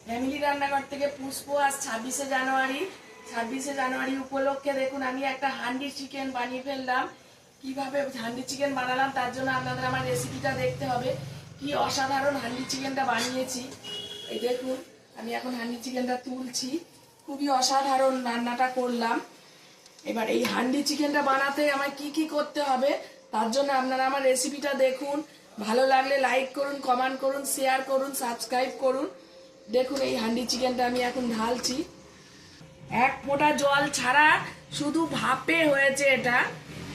Family রান্নাঘর থেকে পুষ্প। আজ 26শে জানুয়ারি উপলক্ষে দেখুন আমি একটা হান্ডি চিকেন বানিয়ে ফেললাম। কিভাবে হান্ডি চিকেন বানালাম তার জন্য আপনাদের আমার রেসিপিটা দেখতে হবে। কি অসাধারণ হান্ডি চিকেনটা বানিয়েছি। এই দেখুন আমি এখন হান্ডি চিকেনটা তুলছি। খুবই অসাধারণ রান্নাটা করলাম। এবার এই হান্ডি চিকেনটা বানাতে আমার কি কি করতে হবে তার জন্য আপনারা আমার রেসিপিটা দেখুন। ভালো লাগলে লাইক করুন, কমেন্ট করুন, শেয়ার করুন, সাবস্ক্রাইব করুন। দেখুন এই হান্ডি চিকেনটা আমি এখন ঢালছি। এক ফোঁটা জল ছাড়া শুধু ভাপে হয়েছে এটা।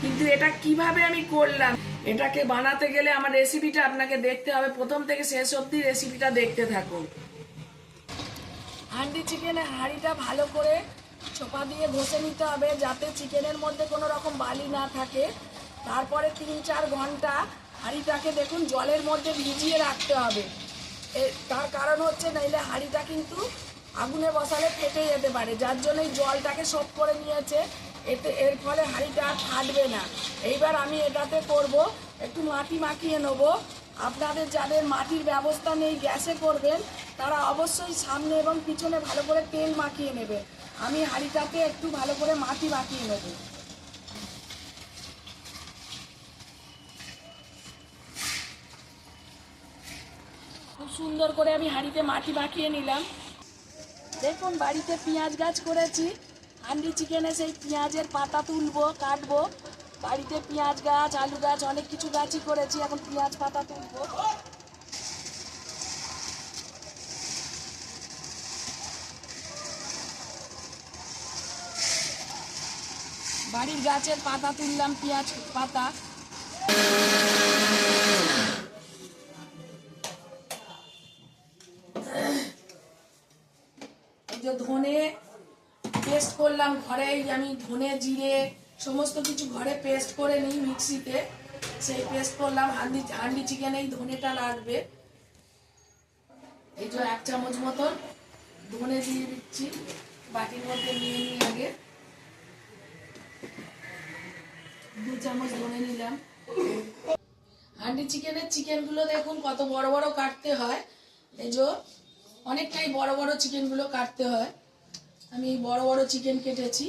কিন্তু এটা কিভাবে আমি করলাম, এটাকে বানাতে গেলে আমার রেসিপিটা আপনাকে দেখতে হবে। প্রথম থেকে শেষ অবধি রেসিপিটা দেখতে থাকুন। হান্ডি চিকেনের হাঁড়িটা ভালো করে চোপা দিয়ে ঘষে নিতে হবে যাতে চিকেনের মধ্যে কোনো রকম বালি না থাকে। তারপরে 3-4 ঘন্টা হাঁড়িটাকে দেখুন জলের মধ্যে ভিজিয়ে রাখতে হবে। তার কারণ হচ্ছে নইলে হাঁড়িটা কিন্তু আগুনে বসালে ফেটে যেতে পারে, যার জন্য এই জলটাকে শোধ করে নিয়েছে। এর ফলে হাঁড়িটা আর ফাটবে না। এইবার আমি এটাতে করব একটু মাটি মাখিয়ে নেব। আপনাদের যাদের মাটির ব্যবস্থা নেই, গ্যাসে করবেন, তারা অবশ্যই সামনে এবং পিছনে ভালো করে তেল মাখিয়ে নেবে। আমি হাঁড়িটাতে একটু ভালো করে মাটি মাখিয়ে নেব। খুব সুন্দর করে আমি হাঁড়িতে মাটি মাখিয়ে নিলাম। দেখুন বাড়িতে পেঁয়াজ গাছ করেছি। হান্ডি চিকেনে সেই পেঁয়াজের পাতা তুলবো, কাটবো। বাড়িতে পেঁয়াজ গাছ, আলু গাছ, অনেক কিছু গাছই করেছি। এখন পেঁয়াজ পাতা তুলবো। বাড়ির গাছের পাতা তুললাম, পেঁয়াজ পাতা। এই যে ধনে পেস্ট করলাম ঘরেই। আমি ধনে, জিরে সমস্ত কিছু ঘরে পেস্ট করে নিই মিক্সিতে। সেই পেস্ট করলাম। হান্ডি চিকেনে এই ধনেটা লাগবে। এই যে 1 চামচ মতন ধনে দিয়ে দিচ্ছি। বাটির মধ্যে নিয়ে নিই আগে। 2 চামচ ধনে নিলাম। হান্ডি চিকেনের চিকেনগুলো দেখুন কত বড় বড় কাটতে হয়। এই যে অনেকটাই বড় বড় চিকেনগুলো কাটতে হয়। আমি বড় বড় চিকেন কেটেছি।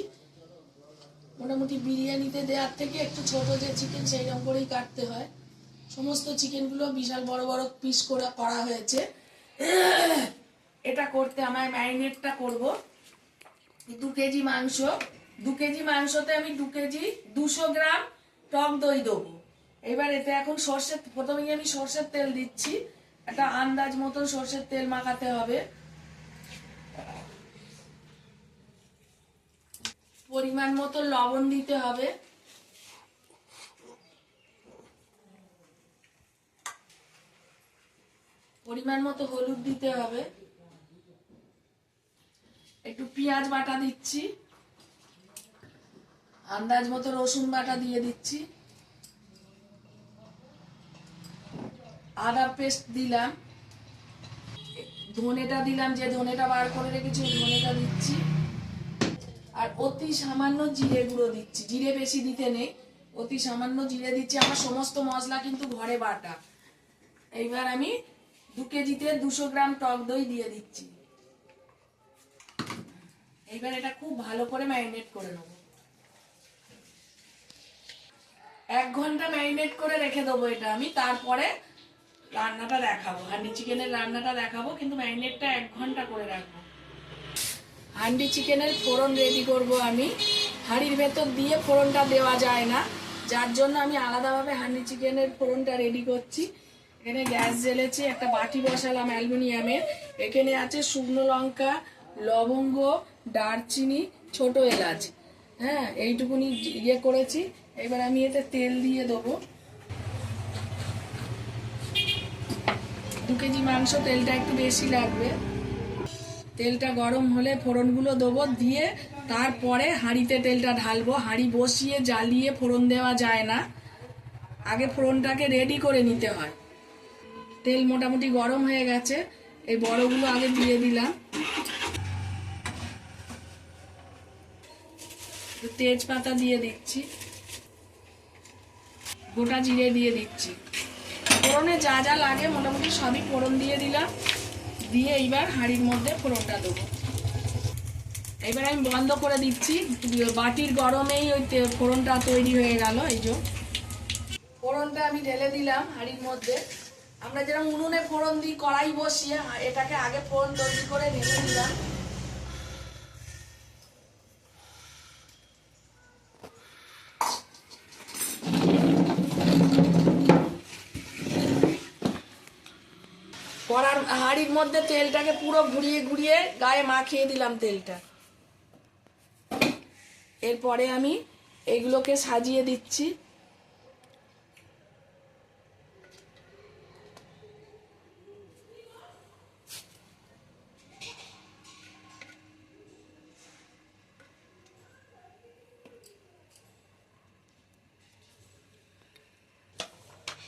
মোটামুটি বিরিয়ানিতে দেওয়ার থেকে একটু ছোট যে চিকেন সেই রকম করেই কাটতে হয়। সমস্ত চিকেনগুলো বিশাল বড় বড় পিস করে করা হয়েছে। এটা করতে আমার ম্যারিনেটটা করব। 2 কেজি মাংস। 2 কেজি মাংসতে আমি 2 কেজি 200 গ্রাম টক দই দেবো। এবার এতে এখন প্রথমেই আমি সর্ষের তেল দিচ্ছি। একটা আন্দাজ মতন সর্ষের তেল মাখাতে হবে। পরিমাণ মতো লবণ দিতে হবে। পরিমাণ মতো হলুদ দিতে হবে। একটু পেঁয়াজ বাটা দিচ্ছি। আন্দাজ মতো রসুন বাটা দিয়ে দিচ্ছি। আদা পেস্ট দিলাম। ধনেটা দিলাম, যে ধনেটা বার করে রেখেছি ধনেটা দিচ্ছি। আর অতি সামান্য জিরে গুঁড়ো দিচ্ছি। জিরে বেশি দিতে নেই, অতি সামান্য জিরে দিচ্ছি। আমার সমস্ত মশলা কিন্তু ঘরে বাটা। এইবার আমি 2 কেজিতে 200 গ্রাম টক দই দিয়ে দিচ্ছি। এইবার এটা খুব ভালো করে ম্যারিনেট করে নেব। 1 ঘন্টা ম্যারিনেট করে রেখে দেবো এটা আমি। তারপরে রান্নাটা দেখাবো, হান্ডি চিকেনের রান্নাটা দেখাবো, কিন্তু ম্যারিনেটটা 1 ঘন্টা করে রাখবো। হান্ডি চিকেনের ফোড়ন রেডি করব আমি। হাঁড়ির ভেতর দিয়ে ফোড়নটা দেওয়া যায় না, যার জন্য আমি আলাদাভাবে হান্ডি চিকেনের ফোড়নটা রেডি করছি। এখানে গ্যাস জ্বেলেছি, একটা বাটি বসালাম অ্যালুমিনিয়ামের। এখানে আছে শুকনো লঙ্কা, লবঙ্গ, দারচিনি, ছোট এলাচ। হ্যাঁ, এইটুকুনি ইয়ে করেছি। এবার আমি এতে তেল দিয়ে দেবো। 2 কেজি মাংস, তেলটা একটু বেশি লাগবে। তেলটা গরম হলে ফোড়নগুলো দেবো, দিয়ে তারপরে হাঁড়িতে তেলটা ঢালবো। হাঁড়ি বসিয়ে জ্বালিয়ে ফোড়ন দেওয়া যায় না, আগে ফোড়নটাকে রেডি করে নিতে হয়। তেল মোটামুটি গরম হয়ে গেছে। এই বড়গুলো আগে দিয়ে দিলাম। তেজপাতা দিয়ে দিচ্ছি, গোটা জিরে দিয়ে দিচ্ছি। ফোড়নে যা যা লাগে মোটামুটি সবই ফোড়ন দিয়ে দিলাম। দিয়ে এইবার হাঁড়ির মধ্যে ফোড়নটা দেবো। এবার আমি বন্ধ করে দিচ্ছি, বাটির গরমেই ওই ফোড়নটা তৈরি হয়ে গেল। এই যে ফোড়নটা আমি ঢেলে দিলাম হাঁড়ির মধ্যে। আমরা যেরকম উনুনে ফোড়ন দিই কড়াই বসিয়ে, এটাকে আগে ফোড়ন তৈরি করে ঢেলে দিলাম। কড়ার হাঁড়ির মধ্যে তেলটাকে পুরো ঘুরিয়ে ঘুরিয়ে গায়ে মাখিয়ে দিলাম তেলটা। এরপরে আমি এগুলোকে সাজিয়ে দিচ্ছি।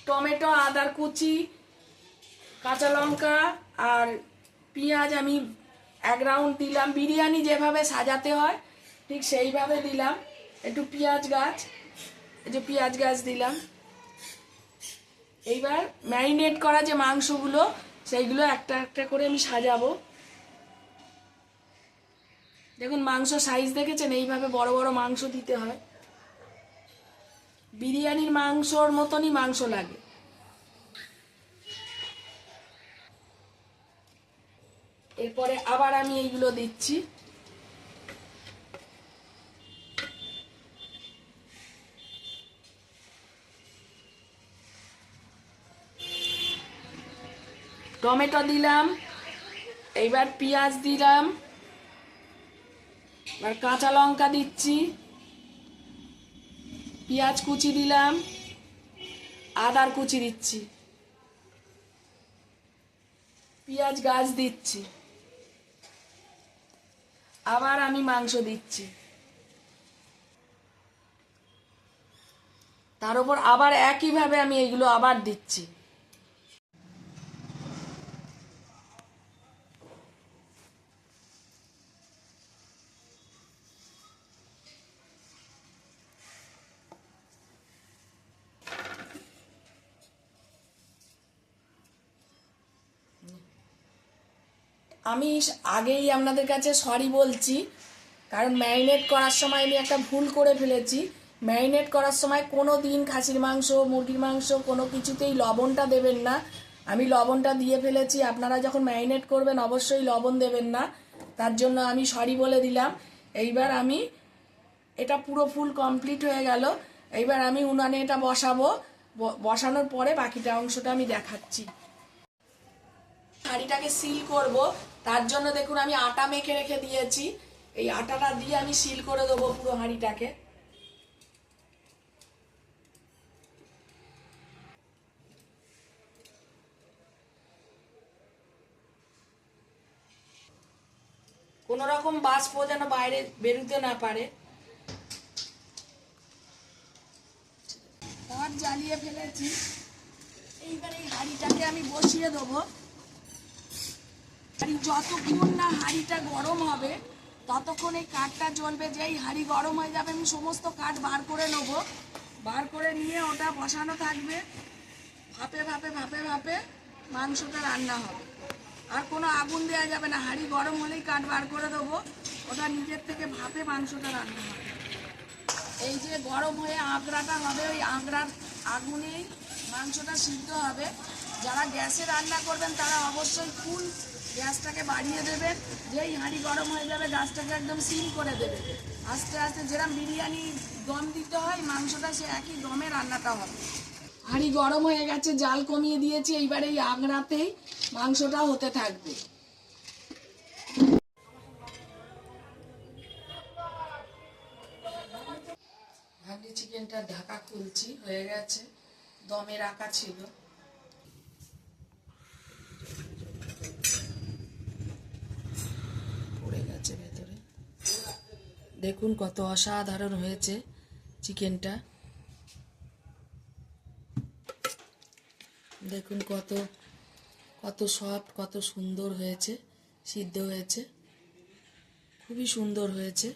টমেটো, আদার কুচি, কাঁচা লঙ্কা আর পেঁয়াজ আমি 1 রাউন্ড দিলাম। বিরিয়ানি যেভাবে সাজাতে হয় ঠিক সেইভাবে দিলাম। একটু পেঁয়াজ গাছ, এই যে পেঁয়াজ গাছ দিলাম। এইবার ম্যারিনেট করা যে মাংসগুলো সেইগুলো একটা একটা করে আমি সাজাবো। দেখুন মাংস সাইজ দেখেছেন, এইভাবে বড় বড় মাংস দিতে হয়। বিরিয়ানির মাংসর মতনই মাংস লাগে। এরপরে আবার আমি এইগুলো দিচ্ছি। টমেটো দিলাম, এইবার পেঁয়াজ দিলাম, আর কাঁচা লঙ্কা দিচ্ছি, পেঁয়াজ কুচি দিলাম, আদার কুচি দিচ্ছি, পেঁয়াজ গাছ দিচ্ছি, আবার আমি মাংস দিচ্ছি। তার উপর আবার একইভাবে আমি এইগুলো আবার দিচ্ছি। আমি আগেই আপনাদের কাছে সরি বলছি, কারণ ম্যারিনেট করার সময় আমি একটা ভুল করে ফেলেছি। ম্যারিনেট করার সময় কোনো দিন খাসির মাংস, মুরগির মাংস কোনো কিছুতেই লবণটা দেবেন না। আমি লবণটা দিয়ে ফেলেছি। আপনারা যখন ম্যারিনেট করবেন অবশ্যই লবণ দেবেন না, তার জন্য আমি সরি বলে দিলাম। এইবার আমি এটা পুরো ফুল কমপ্লিট হয়ে গেল। এইবার আমি উনানে এটা বসাবো। বসানোর পরে বাকিটা অংশটা আমি দেখাচ্ছি। হাঁড়িটাকে সিল করব, তার জন্য দেখুন আমি আটা মেখে রেখে দিয়েছি। এই আটাটা দিয়ে আমি সিল করে দেবো পুরো হাঁড়িটাকে। কোনো রকম বাষ্প যেন বাইরে বেরোতে না পারে। ভাত জ্বালিয়ে ফেলেছি। এইবার এই হাঁড়িটাকে আমি বসিয়ে দেবো। যতক্ষণ না হাঁড়িটা গরম হবে ততক্ষণ এই কাঠটা জ্বলবে। যেই হাঁড়ি গরম হয়ে যাবে আমি সমস্ত কাঠ বার করে নেব। বার করে নিয়ে ওটা বসানো থাকবে। ভাপে ভাপে ভাপে ভাপে মাংসটা রান্না হবে। আর কোনো আগুন দেওয়া যাবে না। হাঁড়ি গরম হলেই কাঠ বার করে দেবো, ওটা নিজের থেকে ভাপে মাংসটা রান্না হবে। এই যে গরম হয়ে আঁকড়াটা হবে, ওই আঁকড়ার আগুনেই মাংসটা সিদ্ধ হবে। যারা গ্যাসে রান্না করবেন তারা অবশ্যই ফুল গ্যাসটাকে বাড়িয়ে দেবেন। যেই হাঁড়ি গরম হয়ে যাবে গ্যাসটাকে একদম সিল করে দেবে। আস্তে আস্তে যেরকম বিরিয়ানি দম দিতে হয় মাংসটা সে একই দমে রান্নাটা হবে। হাঁড়ি গরম হয়ে গেছে, জাল কমিয়ে দিয়েছি। এইবার এই আঁকড়াতেই মাংসটা হতে থাকবে। হাঁড়ি চিকেনটা ঢাকা খুলছি, হয়ে গেছে, দমে রাখা ছিল। পড়ে গেছে ভেতরে। দেখুন কত অসাধারণ হয়েছে চিকেনটা। দেখুন কত কত সফট, কত সুন্দর হয়েছে, সিদ্ধ হয়েছে, খুবই সুন্দর হয়েছে।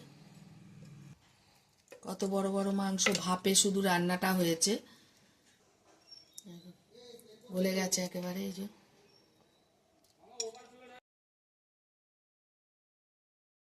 কত বড় বড় মাংস, ভাপে শুধু রান্নাটা হয়েছে, গলে গেছে একেবারে। এই যে